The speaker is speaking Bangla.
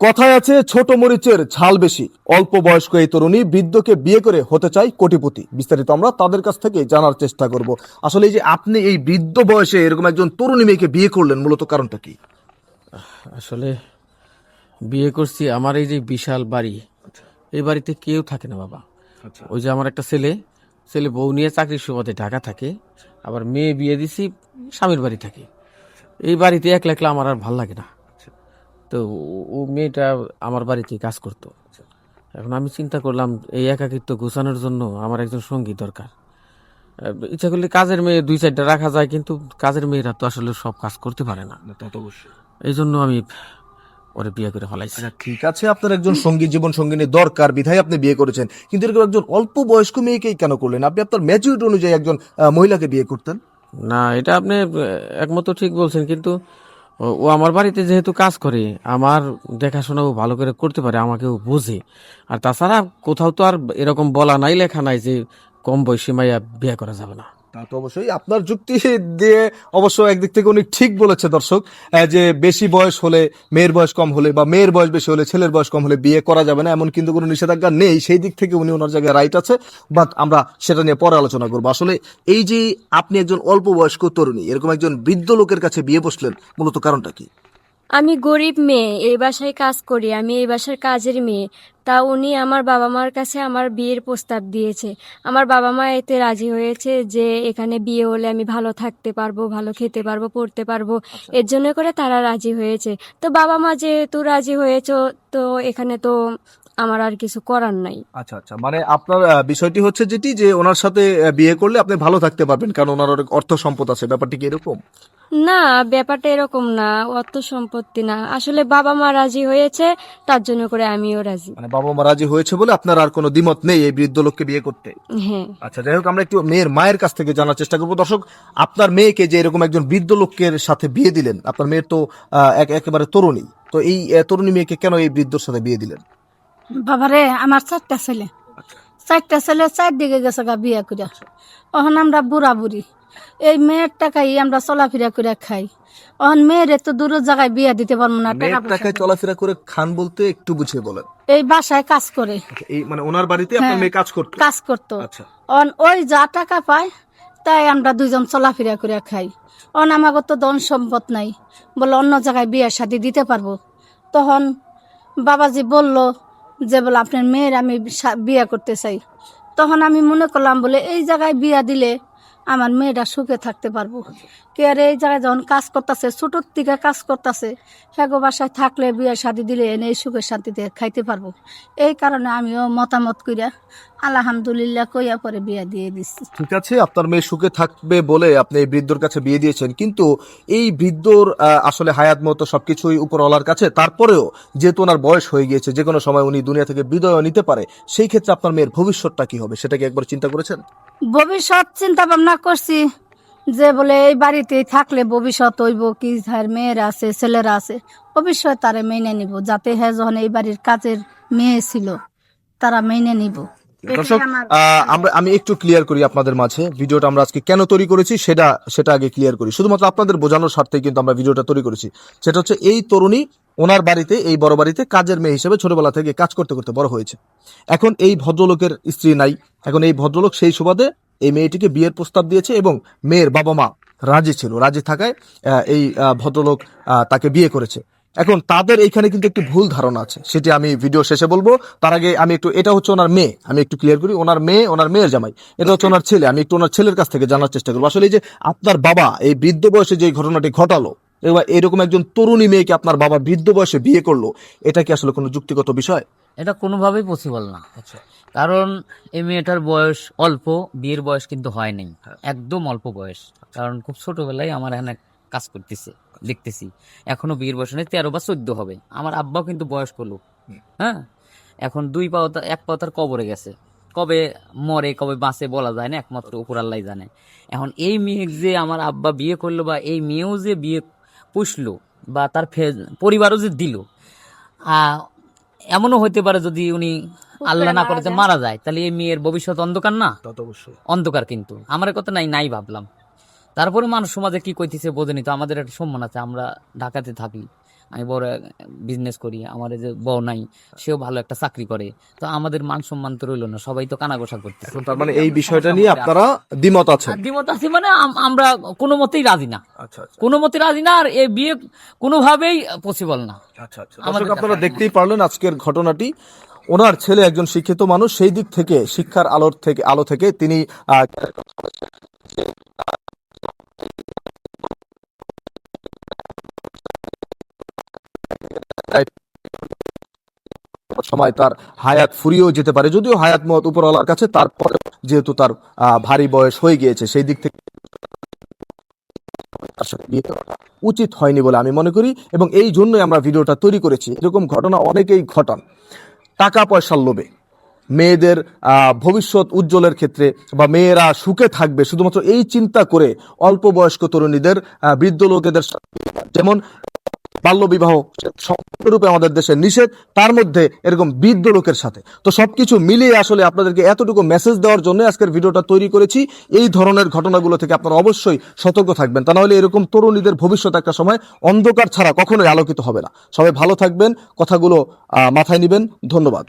কথায় আছে ছোট মরিচের ঝাল বেশি। অল্প বয়স্ক এই তরুণী বৃদ্ধকে বিয়ে করে হতে চায় কোটিপতি। বিস্তারিত আমরা তাদের কাছ থেকে জানার চেষ্টা করব। আসলে এই যে আপনি এই বৃদ্ধ বয়সে এরকম একজন তরুণী মেয়েকে বিয়ে করলেন, মূলত কারণটা কি? আসলে বিয়ে করছি, আমার এই যে বিশাল বাড়ি, এই বাড়িতে কেউ থাকে না বাবা। ওই যে আমার একটা ছেলে ছেলে বউ নিয়ে চাকরির সুবাদে ঢাকা থাকে, আবার মেয়ে বিয়ে দিছি স্বামীর বাড়ি থাকে। এই বাড়িতে একলা একলা আমার আর ভাল লাগে না। তো ও মেয়েটা আমার বাড়িতে কাজ করতো। এখন আমি চিন্তা করলাম এই একাকিত্ব গোছানোর জন্য আমার একজন সঙ্গী দরকার। ইচ্ছা করলে কাজের মেয়ে দুই চারটা রাখা যায়, কিন্তু কাজের মেয়েরা তো আসলে সব কাজ করতে পারে না। এই জন্য আমি ওরে বিয়ে করে ফেলাইছি। আচ্ছা, ঠিক আছে, আপনার একজন সঙ্গী, জীবন সঙ্গিনী দরকার বিধায় আপনি বিয়ে করেছেন, কিন্তু এরকম একজন অল্প বয়স্ক মেয়েকেই কেন করলেন? আপনি আপনার ম্যাচুরিটি অনুযায়ী একজন মহিলাকে বিয়ে করতেন। না, এটা আপনি একমত ঠিক বলছেন, কিন্তু ও আমার বাড়িতে যেহেতু কাজ করে, আমার দেখাশোনা ও ভালো করে করতে পারে, আমাকে ও বোঝে। আর তাছাড়া কোথাও তো আর এরকম বলা নাই, লেখা নাই যে কম বয়সী মাইয়া বিয়ে করা যাবে না। তা তো অবশ্যই আপনার যুক্তি দিয়ে অবশ্য একদিক থেকে উনি ঠিক বলেছে দর্শক, যে বেশি বয়স হলে, মেয়ের বয়স কম হলে বা মেয়ের বয়স বেশি হলে ছেলের বয়স কম হলে বিয়ে করা যাবে না, এমন কিন্তু কোনো নিষেধাজ্ঞা নেই। সেই দিক থেকে উনি ওনার জায়গায় রাইট আছে, বাট আমরা সেটা নিয়ে পরে আলোচনা করবো। আসলে এই যে আপনি একজন অল্প বয়স্ক তরুণী এরকম একজন বৃদ্ধ লোকের কাছে বিয়ে বসলেন, মূলত কারণটা কি? আমি গরিব মেয়ে, এই বাসায় কাজ করি, আমি এই বাসার কাজের মেয়ে। তা উনি আমার বাবা মার কাছে আমার বিয়ের প্রস্তাব দিয়েছে। আমার বাবা মা এতে রাজি হয়েছে যে এখানে বিয়ে হলে আমি ভালো থাকতে পারবো, ভালো খেতে পারবো, পড়তে পারবো। এর জন্য করে তারা রাজি হয়েছে। তো বাবা মা যেহেতু রাজি হয়েছে, তো এখানে তো আমার আর কিছু করার নাই। আচ্ছা আচ্ছা, মানে আপনার বিষয়টি হচ্ছে যেটি, যে ওনার সাথে বিয়ে করলে আপনি ভালো থাকতে পারবেন কারণ ওনার অনেক অর্থ সম্পদ আছে, ব্যাপারটি কি এরকম? না, ব্যাপারটা এরকম না, অর্থ সম্পত্তি না, আসলে বাবা মা রাজি হয়েছে, তার জন্য করে আমিও রাজি। মানে বাবা মা রাজি হয়েছে বলে আপনার আর কোনো দ্বিমত নেই এই বৃদ্ধ লোককে বিয়ে করতে? হ্যাঁ। আচ্ছা, যাই হোক, আমরা একটু মেয়ের মায়ের কাছ থেকে জানার চেষ্টা করবো। দর্শক, আপনার মেয়েকে যে এরকম একজন বৃদ্ধ লোকের সাথে বিয়ে দিলেন, আপনার মেয়ের তো একেবারে তরুণী, তো এই তরুণী মেয়েকে কেন এই বৃদ্ধর সাথে বিয়ে দিলেন? বাবারে, আমার চারটা ছেলে, চারদিকে গেছে গা বিয়া করে। অহন আমরা বুড়া বুড়ি, এই মেয়ের টাকাই আমরা চলাফেরা করে খাই। অহন মেয়ের তো দূর জায়গায় বিয়া দিতে পারবো না। মেয়ের টাকা টাকায় পয়সা চলাফেরা করে খান বলতে একটু বুঝিয়ে বলেন। এই বাসায় কাজ করে, আচ্ছা, এই মানে ওনার বাড়িতে আপনার হ্যাঁ, মেয়ে কাজ করতো? কাজ করতো। আচ্ছা অন ওই যা টাকা পায় তাই আমরা দুইজন চলাফেরা করে খাই। অন আমাকে তো ধন সম্পদ নাই, বলে অন্য জায়গায় বিয়ে শাদী দিতে পারবো। তখন বাবাজি বলল যে বলে আপনার মেয়ের আমি বিয়ে করতে চাই। তখন আমি মনে করলাম বলে এই জায়গায় বিয়া দিলে আমার মেয়েটা সুখে থাকতে পারবো। কে আর এই জায়গায় যখন কাজ করতেছে, ছোটোর থেকে কাজ করতেছে, সেগো বাসায় থাকলে বিয়ে শাদী দিলে এনে সুখে শান্তিতে খাইতে পারবো। এই কারণে আমিও মতামত কইরা আলহামদুলিল্লাহ কইয়া পরে বিয়া দিয়ে দিচ্ছি। ঠিক আছে, আপনার মেয়ে সুখে থাকবে বলে আপনি এই বৃদ্ধর কাছে বিয়ে দিয়েছেন, কিন্তু এই বৃদ্ধর আসলে হায়াত মতো সবকিছুই উপরওয়ালার কাছে। তারপরেও যেহেতু ওনার বয়স হয়ে গিয়েছে, যে কোনো সময় উনি দুনিয়া থেকে বিদায় নিতে পারে, সেই ক্ষেত্রে আপনার মেয়ের ভবিষ্যৎটা কি হবে সেটা কি একবার চিন্তা করেছেন? ভবিষ্যৎ চিন্তা ভাবনা করছি যে বলে এই বাড়িতেই থাকলে ভবিষ্যৎ হইব কি, তার মেয়েরা আছে, ছেলেরা আছে, ভবিষ্যৎ তারা মেনে নিব, যাতে হ্যাঁ যখন এই বাড়ির কাজের মেয়ে ছিল তারা মেনে নিব। দর্শক, আমি একটু ক্লিয়ার করি আপনাদের মাঝে, ভিডিওটা আমরা আজকে কেন তৈরি করেছি সেটা আগে ক্লিয়ার করি। শুধুমাত্র আপনাদের বোঝানোর স্বার্থে কিন্তু আমরা ভিডিওটা তৈরি করেছি। সেটা হচ্ছে, এই তরুণী ওনার বাড়িতে, এই বড় বাড়িতে কাজের মেয়ে হিসেবে ছোটবেলা থেকে কাজ করতে করতে বড় হয়েছে। এখন এই ভদ্রলোকের স্ত্রী নাই, এখন এই ভদ্রলোক সেই সুবাদে এই মেয়েটিকে বিয়ের প্রস্তাব দিয়েছে এবং মেয়ের বাবা মা রাজি ছিল, রাজি থাকায় এই ভদ্রলোক তাকে বিয়ে করেছে। এখন তাদের এইখানে কিন্তু একটি ভুল ধারণা আছে, সেটি আমি ভিডিও শেষে বলবো। তার আগে আমি একটু, এটা হচ্ছে ওনার মেয়ে, আমি একটু ক্লিয়ার করি, ওনার মেয়ে, ওনার মেয়ের জামাই, এটা হচ্ছে ওনার ছেলে। আমি একটু ওনার ছেলের কাছ থেকে জানার চেষ্টা করবো, আসলে এই যে আপনার বাবা এই বৃদ্ধ বয়সে যে ঘটনাটি ঘটালো, এবার এরকম একজন তরুণী মেয়েকে আপনার বাবা বৃদ্ধ বয়সে বিয়ে করলো, এটা কি আসলে কোনো যুক্তিগত বিষয়? এটা কোনোভাবেই পসিবল না। কারণ এই মেয়েটার বয়স অল্প, বিয়ের বয়স কিন্তু হয় নাই, একদম অল্প বয়স। কারণ খুব ছোটবেলায় আমার এখানে কাজ করতেছে, দেখতেছি। এখনো বিয়ের বয়স নেই, 13 বা 14 হবে। আমার আব্বাও কিন্তু বয়স্ক লোক। হ্যাঁ, এখন এক পাও তার কবরে গেছে। কবে মরে কবে বাঁচে বলা যায় না, একমাত্র উপর আল্লাহ জানে। এখন এই মেয়ে যে আমার আব্বা বিয়ে করলো, বা এই মেয়েও যে বিয়ে পুষলো, বা তার পরিবারও যে দিল, এমনও হইতে পারে যদি উনি আল্লাহ না করতে মারা যায়, তাহলে এই মেয়ের ভবিষ্যৎ অন্ধকার না? তা তো অবশ্যই অন্ধকার। কিন্তু আমার কথা নাই ভাবলাম। তারপরে মানুষ সমাজে কি কইতেছে বোঝেনি তো, আমাদের একটা সম্মান আছে, আমরা ঢাকাতে থাকি, আমি বড় বিজনেস করি, আমার এই যে বউ নাই, সেও ভালো একটা চাকরি করে, তো আমাদের মান সম্মান তো রইলো না, সবাই তো কানাঘোষা করতেছে। এখন তার মানে এই বিষয়টা নিয়ে আপনারা দ্বিমত আছেন। আর দ্বিমত আছি মানে আমরা কোনো মতেই রাজি না, আচ্ছা আচ্ছা কোনো মতে রাজি না, আর এই বিয়ে কোনোভাবেই পসিবল না। আচ্ছা আচ্ছা দর্শক, আপনারা দেখতেই পারলেন আজকের ঘটনাটি। ওনার ছেলে একজন শিক্ষিত মানুষ, সেই দিক থেকে শিক্ষার আলো থেকে তিনি সময় তার হায়াত ফুরিয়েও যেতে পারে, যদিও হায়াত মত উপরওয়ালার কাছে, তারপরে যেহেতু তার ভারী বয়স হয়ে গিয়েছে, সেই দিক থেকে তার সাথে বিয়ে করাটা উচিত হয়নি বলে আমি মনে করি। এবং এই জন্যই আমরা ভিডিওটা তৈরি করেছি। এরকম ঘটনা অনেকেই ঘটান টাকা পয়সার লোভে, মেয়েদের ভবিষ্যৎ উজ্জ্বলের ক্ষেত্রে বা মেয়েরা সুখে থাকবে শুধুমাত্র এই চিন্তা করে অল্প বয়স্ক তরুণীদের বৃদ্ধ লোকেদের যেমন বাল্যবিবাহ সম্পূর্ণরূপে আমাদের দেশে নিষেধ, তার মধ্যে এরকম বৃদ্ধ লোকের সাথে। তো সবকিছু মিলিয়ে আসলে আপনাদেরকে এতটুকু মেসেজ দেওয়ার জন্য আজকের ভিডিওটা তৈরি করেছি। এই ধরনের ঘটনাগুলো থেকে আপনারা অবশ্যই সতর্ক থাকবেন, তা নাহলে এরকম তরুণীদের ভবিষ্যৎ একটা সময় অন্ধকার ছাড়া কখনোই আলোকিত হবে না। সবাই ভালো থাকবেন, কথাগুলো মাথায় নেবেন। ধন্যবাদ।